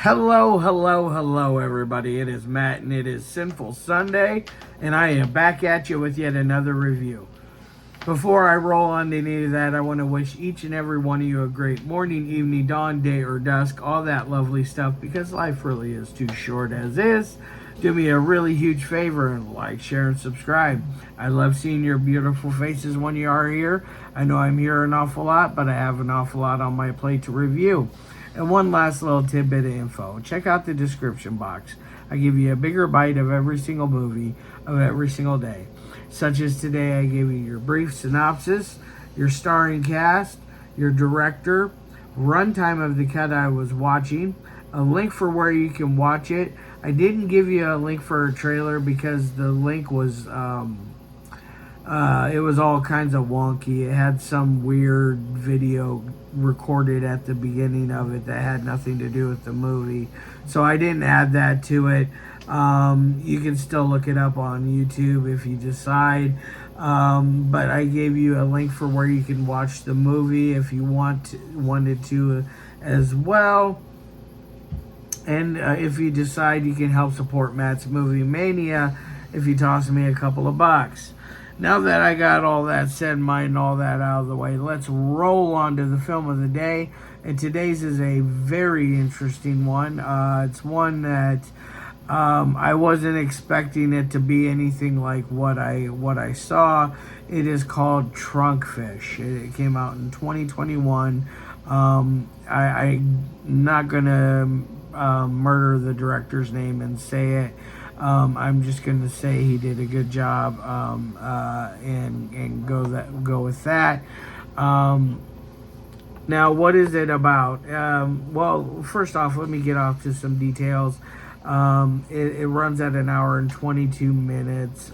Hello, hello, hello, everybody. It is Matt, and it is Sinful Sunday, and I am back at you with yet another review. Before I roll on to any of that, I want to wish each and every one of you a great morning, evening, dawn, day, or dusk, all that lovely stuff, because life really is too short as is. Do me a really huge favor and like, share, and subscribe. I love seeing your beautiful faces when you are here. I know I'm here an awful lot, but I have an awful lot on my plate to review. And one last little tidbit of info. Check out the description box. I give you a bigger bite of every single movie of every single day. Such as today, I gave you your brief synopsis, your starring cast, your director, runtime of the cut I was watching, a link for where you can watch it. I didn't give you a link for a trailer because the link was it was all kinds of wonky. It had some weird video recorded at the beginning of it that had nothing to do with the movie. So I didn't add that to it. You can still look it up on YouTube if you decide. But I gave you a link for where you can watch the movie if you wanted to as well. And if you decide, you can help support Matt's Movie Mania if you toss me a couple of bucks. Now that I got all that said, mind, and all that out of the way, let's roll on to the film of the day. And today's is a very interesting one. It's one that I wasn't expecting it to be anything like what I saw. It is called Trunkfish. It came out in 2021. I'm not gonna murder the director's name and say it. I'm just going to say he did a good job, and go with that. Now, what is it about? Well, first off, let me get off to some details. It runs at an hour and 22 minutes.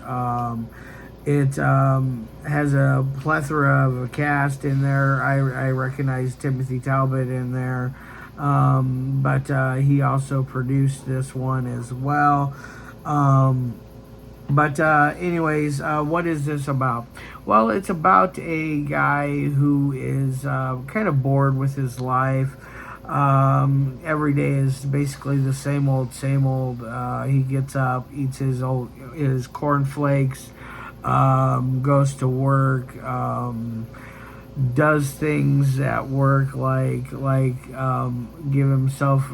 It has a plethora of a cast in there. I recognize Timothy Talbott in there, but he also produced this one as well. Anyways, what is this about? Well, it's about a guy who is kind of bored with his life. Every day is basically the same old, same old. He gets up, eats his cornflakes, goes to work, does things at work like give himself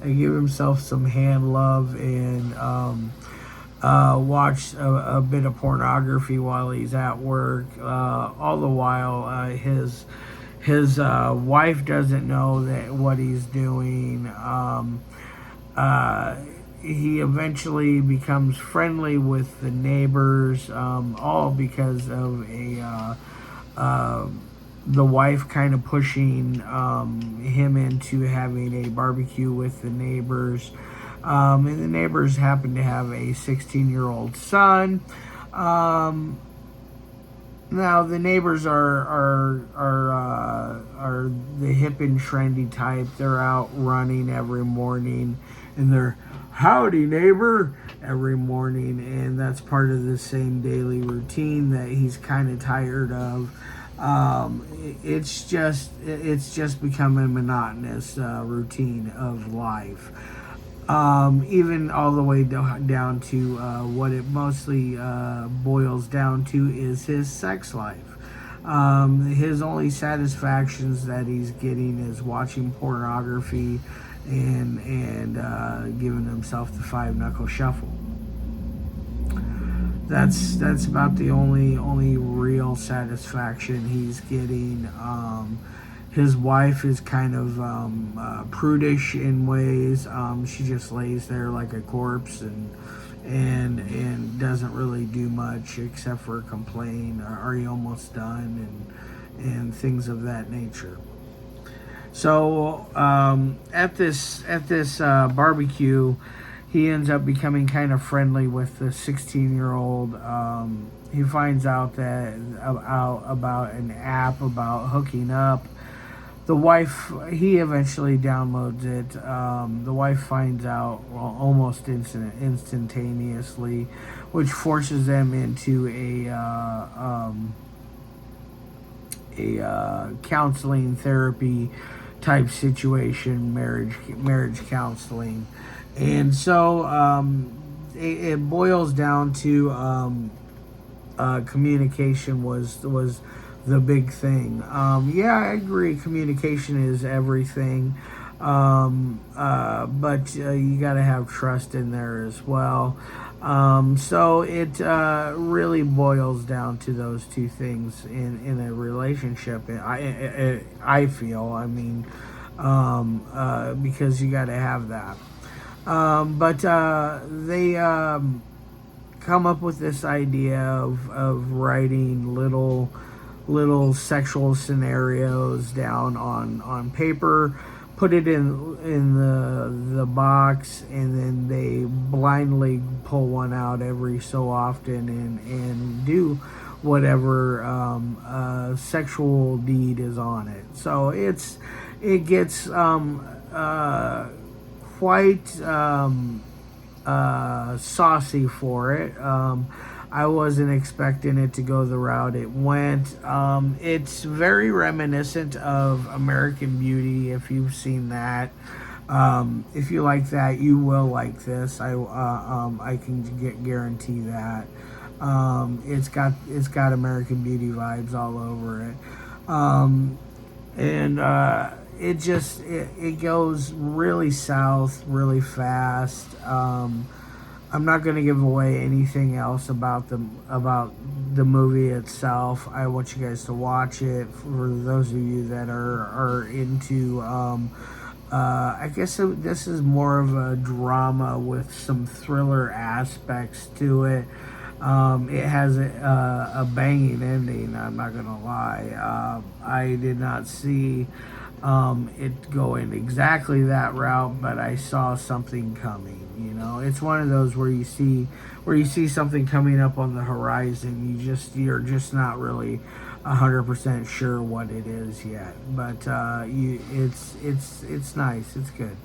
give himself some hand love and watch a bit of pornography while he's at work. All the while, his wife doesn't know that what he's doing. He eventually becomes friendly with the neighbors, all because of the wife kind of pushing him into having a barbecue with the neighbors. And the neighbors happen to have a 16-year-old son. Now the neighbors are the hip and trendy type. They're out running every morning, and they're howdy neighbor every morning, and that's part of the same daily routine that he's kind of tired of. It's just become a monotonous routine of life. Even all the way down to what it mostly boils down to is his sex life. His only satisfactions that he's getting is watching pornography and giving himself the 5-knuckle shuffle. That's about the only real satisfaction he's getting. His wife is kind of prudish in ways. She just lays there like a corpse and doesn't really do much except for complain. Are you almost done? And things of that nature. So at this barbecue, he ends up becoming kind of friendly with the 16-year-old. He finds out about an app about hooking up. The wife, he eventually downloads it. The wife finds out almost instantaneously, which forces them into counseling therapy type situation, marriage counseling, and so it boils down to communication was the big thing. Yeah, I agree. Communication is everything, but you got to have trust in there as well. So it really boils down to those two things in a relationship. I feel. I mean, because you got to have that. But they come up with this idea of writing little sexual scenarios down on paper, put it in the box, and then they blindly pull one out every so often and do whatever sexual deed is on it. So it gets quite saucy for it. I wasn't expecting it to go the route it went. It's very reminiscent of American Beauty, if you've seen that. If you like that, you will like this. I can guarantee that. It's got American Beauty vibes all over it, and it goes really south really fast. I'm not going to give away anything else about the movie itself. I want you guys to watch it. For those of you that are into, I guess this is more of a drama with some thriller aspects to it. It has a banging ending. I'm not going to lie. I did not see it going exactly that route, but I saw something coming. You know, it's one of those where you see something coming up on the horizon. You're just not really 100% sure what it is yet, but it's nice. It's good.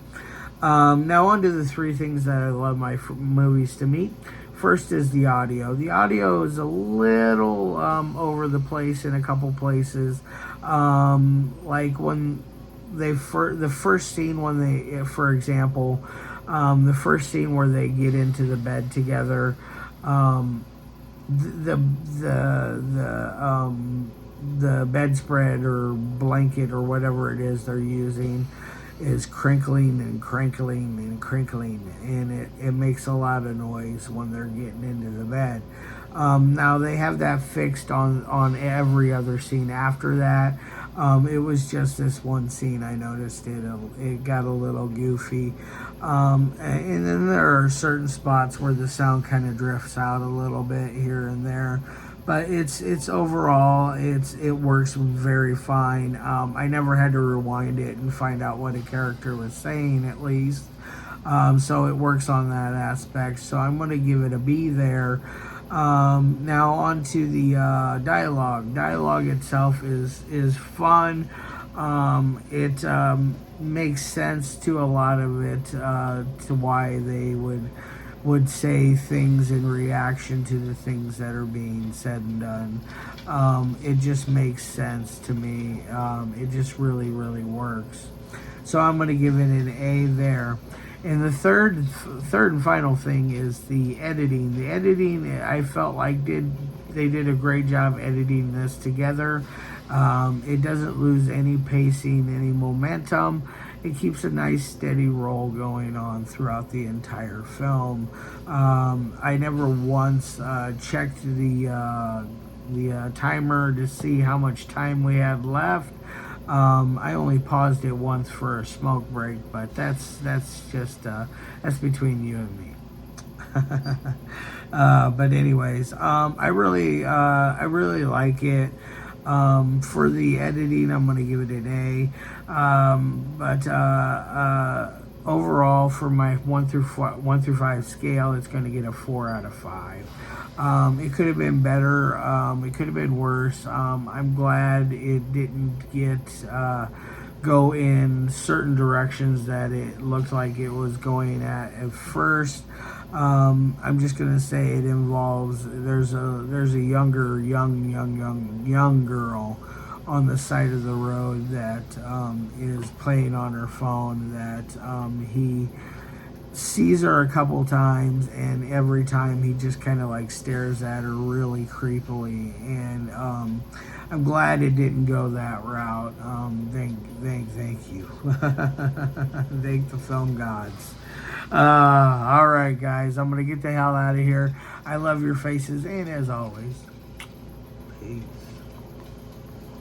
Now on to the three things that I love my movies to meet. First is the audio. The audio is a little over the place in a couple places. Like when the first scene when they, for example, the first scene where they get into the bed together, the bedspread or blanket or whatever it is they're using is crinkling and crinkling and crinkling, and it makes a lot of noise when they're getting into the bed. Now they have that fixed on every other scene after that. It was just this one scene I noticed it got a little goofy, and then there are certain spots where the sound kind of drifts out a little bit here and there, but it's overall it works very fine. I never had to rewind it and find out what a character was saying, at least, so it works on that aspect. So I'm going to give it a B there. Now on to the dialogue. Dialogue itself is fun. It makes sense to a lot of it, to why they would say things in reaction to the things that are being said and done. It just makes sense to me. It just really, really works. So I'm going to give it an A there. And the third and final thing is the editing. The editing, I felt like they did a great job editing this together. It doesn't lose any pacing, any momentum. It keeps a nice steady roll going on throughout the entire film. I never once checked the timer to see how much time we had left. I only paused it once for a smoke break, but that's just that's between you and me. But anyways, I really like it. For the editing, I'm going to give it an A. But overall, for my 1 through 5 scale, it's going to get a 4 out of 5. It could have been better. It could have been worse. I'm glad it didn't go in certain directions that it looked like it was going at first. I'm just gonna say it involves there's a young girl on the side of the road that is playing on her phone, that he sees her a couple times, and every time he just kind of like stares at her really creepily. And I'm glad it didn't go that route. Thank you. Thank the film gods. All right, guys, I'm gonna get the hell out of here. I love your faces, and as always, peace.